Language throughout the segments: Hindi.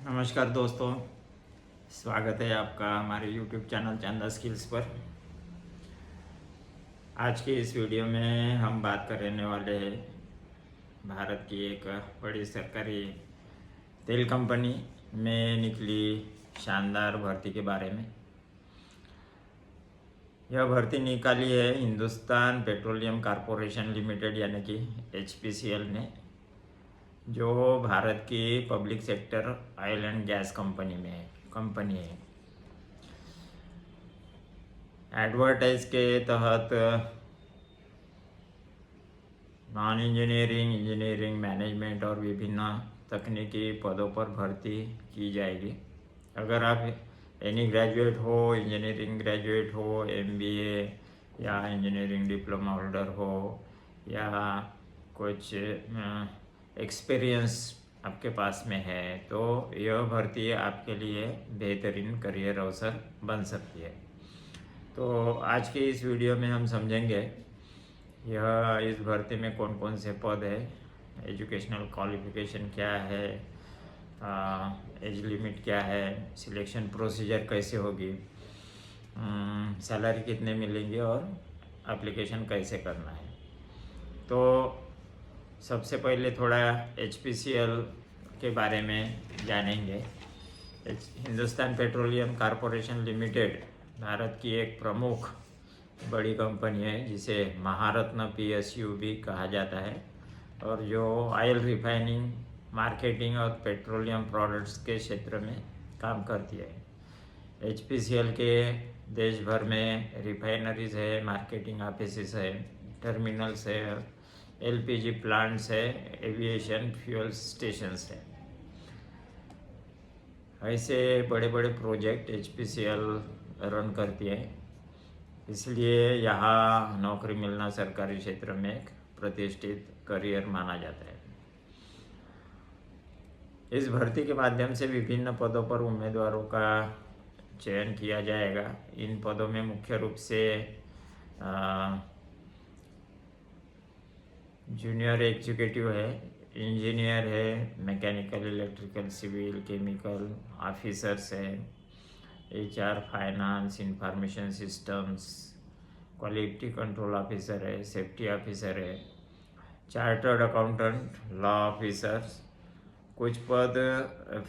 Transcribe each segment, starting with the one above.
नमस्कार दोस्तों, स्वागत है आपका हमारे YouTube चैनल चंदा स्किल्स पर। आज के इस वीडियो में हम बात करने वाले हैं भारत की एक बड़ी सरकारी तेल कंपनी में निकली शानदार भर्ती के बारे में। यह भर्ती निकाली है हिंदुस्तान पेट्रोलियम कॉरपोरेशन लिमिटेड यानी कि HPCL ने, जो भारत की public sector oil and gas company है। एडवर्टाइज के तहत नॉन इंजीनियरिंग, इंजीनियरिंग मैनेजमेंट और विभिन्न तकनीकी पदों पर भर्ती की जाएगी। अगर आप एनी ग्रेजुएट हो, इंजीनियरिंग ग्रेजुएट हो, MBA या इंजीनियरिंग डिप्लोमा होल्डर हो या कुछ एक्सपीरियंस आपके पास में है, तो यह भर्ती आपके लिए बेहतरीन करियर अवसर बन सकती है। तो आज के इस वीडियो में हम समझेंगे इस भर्ती में कौन कौन से पद है, एजुकेशनल क्वालिफिकेशन क्या है, एज लिमिट क्या है, सिलेक्शन प्रोसीजर कैसे होगी, सैलरी कितने मिलेंगे और एप्लीकेशन कैसे करना है। तो सबसे पहले थोड़ा HPCL के बारे में जानेंगे। Hindustan petroleum corporation limited Bharat की एक प्रमुख बड़ी कंपनी है जिसे महारत्न PSU भी कहा जाता है, और जो ऑयल रिफाइनिंग, मार्केटिंग और पेट्रोलियम प्रोडक्ट्स के क्षेत्र में काम करती है। HPCL के देश भर में रिफाइनरीज है, मार्केटिंग ऑफिसेस है, टर्मिनल्स है, LPG प्लांट्स है, एविएशन फ्यूल स्टेशंस है। ऐसे बड़े बड़े प्रोजेक्ट HPCL रन करती है, इसलिए यहाँ नौकरी मिलना सरकारी क्षेत्र में एक प्रतिष्ठित करियर माना जाता है। इस भर्ती के माध्यम से विभिन्न पदों पर उम्मीदवारों का चयन किया जाएगा। इन पदों में मुख्य रूप से जूनियर एग्जीक्यूटिव है, इंजीनियर है, mechanical, electrical, civil, chemical officers है, HR, finance, information systems, quality control officer है, सेफ्टी ऑफिसर है, चार्टर्ड अकाउंटेंट, लॉ ऑफिसर्स। कुछ पद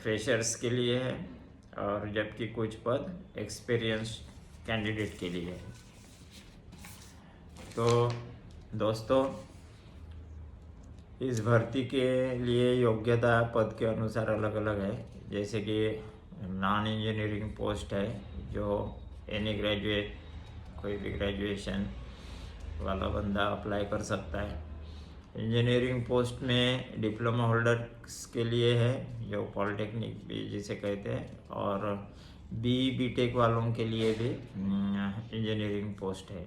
फ्रेशर्स के लिए है और जबकि कुछ पद एक्सपीरियंस कैंडिडेट के लिए है। तो दोस्तों, इस भर्ती के लिए योग्यता पद के अनुसार अलग अलग है। जैसे कि नॉन इंजीनियरिंग पोस्ट है, जो एनी ग्रेजुएट, कोई भी ग्रेजुएशन वाला बंदा अप्लाई कर सकता है। इंजीनियरिंग पोस्ट में डिप्लोमा होल्डर्स के लिए है, जो पॉलिटेक्निक भी जिसे कहते हैं, और BTech वालों के लिए भी इंजीनियरिंग पोस्ट है।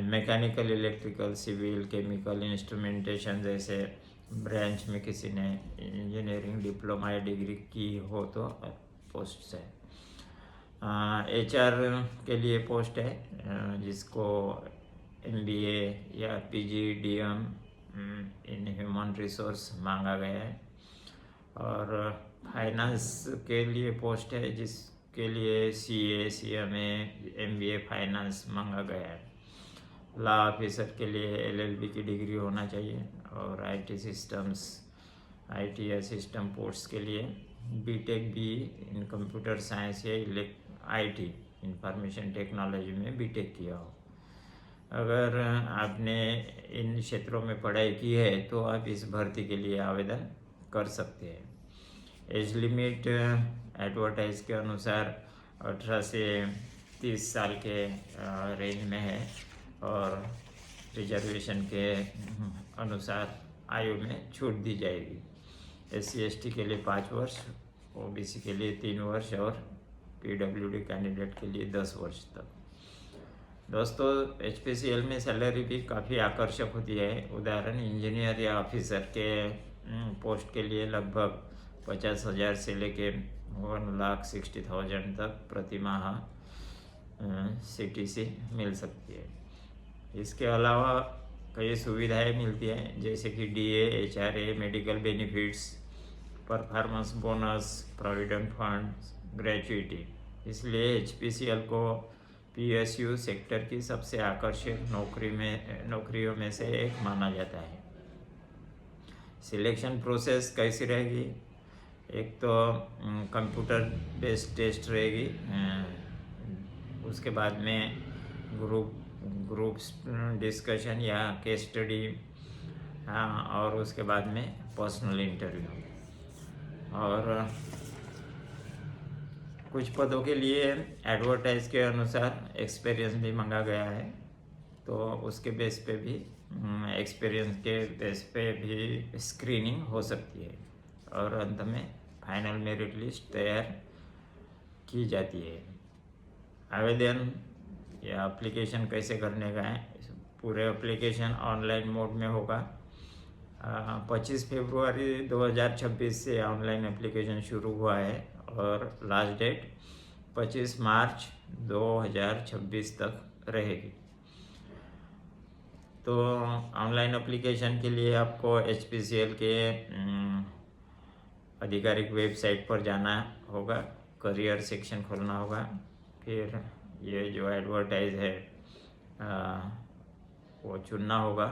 Mechanical, electrical, civil, chemical, instrumentation जैसे ब्रांच में किसी ने इंजीनियरिंग डिप्लोमा या डिग्री की हो तो पोस्ट है। HR के लिए पोस्ट है, जिसको MBA या PGDM इन ह्यूमन रिसोर्स मांगा गया है। और फाइनेंस के लिए पोस्ट है, जिसके लिए CA, CMA, MBA फाइनेंस मांगा गया है। लॉ ऑफिसर के लिए LLB की डिग्री होना चाहिए, और IT सिस्टम्स, IT या सिस्टम पोस्ट के लिए BTech भी इन कंप्यूटर साइंस या IT इंफॉर्मेशन टेक्नोलॉजी में BTech किया हो। अगर आपने इन क्षेत्रों में पढ़ाई की है तो आप इस भर्ती के लिए आवेदन कर सकते हैं। एज लिमिट एडवर्टाइज के अनुसार 18 से 30 साल के रेंज में है, और रिजर्वेशन के अनुसार आयु में छूट दी जाएगी। SC/ST के लिए 5 वर्ष, OBC के लिए 3 वर्ष और PWD कैंडिडेट के लिए 10 वर्ष तक। दोस्तों, HPCL में सैलरी भी काफ़ी आकर्षक होती है। उदाहरण, इंजीनियर या ऑफिसर के पोस्ट के लिए लगभग 50,000 से लेके 1,60,000 तक प्रति माह CTC मिल सकती है। इसके अलावा कई सुविधाएं मिलती हैं, जैसे कि DA, HRA, medical benefits, performance bonus, provident fund, gratuity. इसलिए HPCL को PSU सेक्टर की सबसे आकर्षक नौकरियों में से एक माना जाता है। सिलेक्शन प्रोसेस कैसी रहेगी? एक तो कंप्यूटर बेस्ड टेस्ट रहेगी, उसके बाद में ग्रुप डिस्कशन या केस स्टडी, और उसके बाद में पर्सनल इंटरव्यू। और कुछ पदों के लिए एडवर्टाइज के अनुसार एक्सपीरियंस भी मांगा गया है, तो उसके बेस पे भी एक्सपीरियंस के बेस पे भी स्क्रीनिंग हो सकती है और अंत में फाइनल मेरिट लिस्ट तैयार की जाती है। आवेदन या एप्लीकेशन कैसे करने का है? पूरे एप्लीकेशन ऑनलाइन मोड में होगा। 25 फरवरी 2026 से ऑनलाइन एप्लीकेशन शुरू हुआ है और लास्ट डेट 25 मार्च 2026 तक रहेगी। तो ऑनलाइन एप्लीकेशन के लिए आपको HPCL के आधिकारिक वेबसाइट पर जाना होगा, करियर सेक्शन खोलना होगा, फिर ये जो एडवर्टाइज है वो चुनना होगा,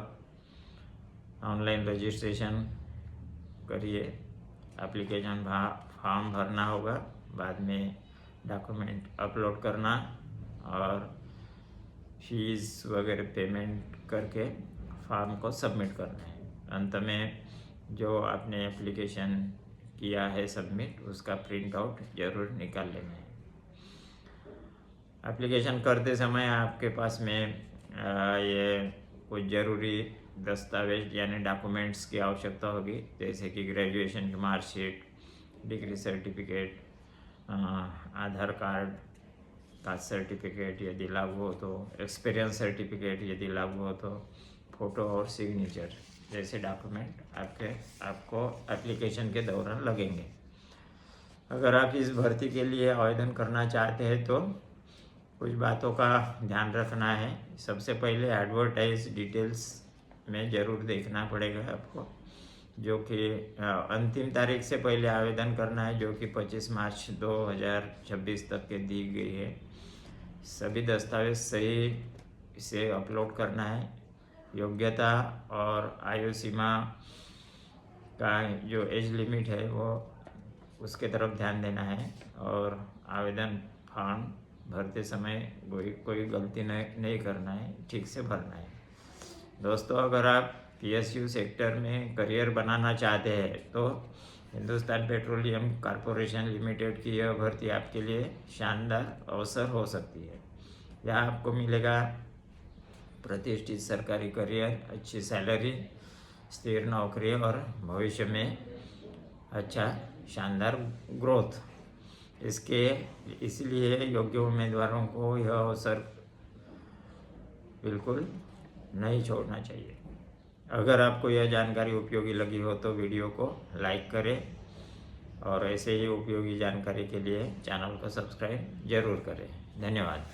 ऑनलाइन रजिस्ट्रेशन करिए, एप्लीकेशन फॉर्म भरना होगा, बाद में डॉक्यूमेंट अपलोड करना और फीस वगैरह पेमेंट करके फॉर्म को सबमिट करना है। अंत में जो आपने एप्लीकेशन किया है सबमिट, उसका प्रिंट आउट जरूर निकाल लेना है। एप्लीकेशन करते समय आपके पास में ये कुछ ज़रूरी दस्तावेज यानी डॉक्यूमेंट्स की आवश्यकता होगी, जैसे कि ग्रेजुएशन की मार्कशीट, डिग्री सर्टिफिकेट, आधार कार्ड, कास्ट सर्टिफिकेट यदि लागू हो तो, एक्सपीरियंस सर्टिफिकेट यदि लागू हो तो, फ़ोटो और सिग्नेचर जैसे डॉक्यूमेंट आपको एप्लीकेशन के दौरान लगेंगे। अगर आप इस भर्ती के लिए आवेदन करना चाहते हैं तो कुछ बातों का ध्यान रखना है। सबसे पहले एडवर्टाइज डिटेल्स में ज़रूर देखना पड़ेगा आपको, जो कि अंतिम तारीख से पहले आवेदन करना है, जो कि 25 मार्च 2026 तक के दी गई है। सभी दस्तावेज सही से अपलोड करना है। योग्यता और आयु सीमा का जो एज लिमिट है वो उसके तरफ ध्यान देना है, और आवेदन फॉर्म भरते समय कोई गलती नहीं करना है, ठीक से भरना है। दोस्तों, अगर आप PSU सेक्टर में करियर बनाना चाहते हैं तो हिंदुस्तान पेट्रोलियम कॉरपोरेशन लिमिटेड की यह भर्ती आपके लिए शानदार अवसर हो सकती है। यहाँ आपको मिलेगा प्रतिष्ठित सरकारी करियर, अच्छी सैलरी, स्थिर नौकरी और भविष्य में अच्छा शानदार ग्रोथ। इसलिए योग्य उम्मीदवारों को यह अवसर बिल्कुल नहीं छोड़ना चाहिए। अगर आपको यह जानकारी उपयोगी लगी हो तो वीडियो को लाइक करें और ऐसे ही उपयोगी जानकारी के लिए चैनल को सब्सक्राइब जरूर करें। धन्यवाद।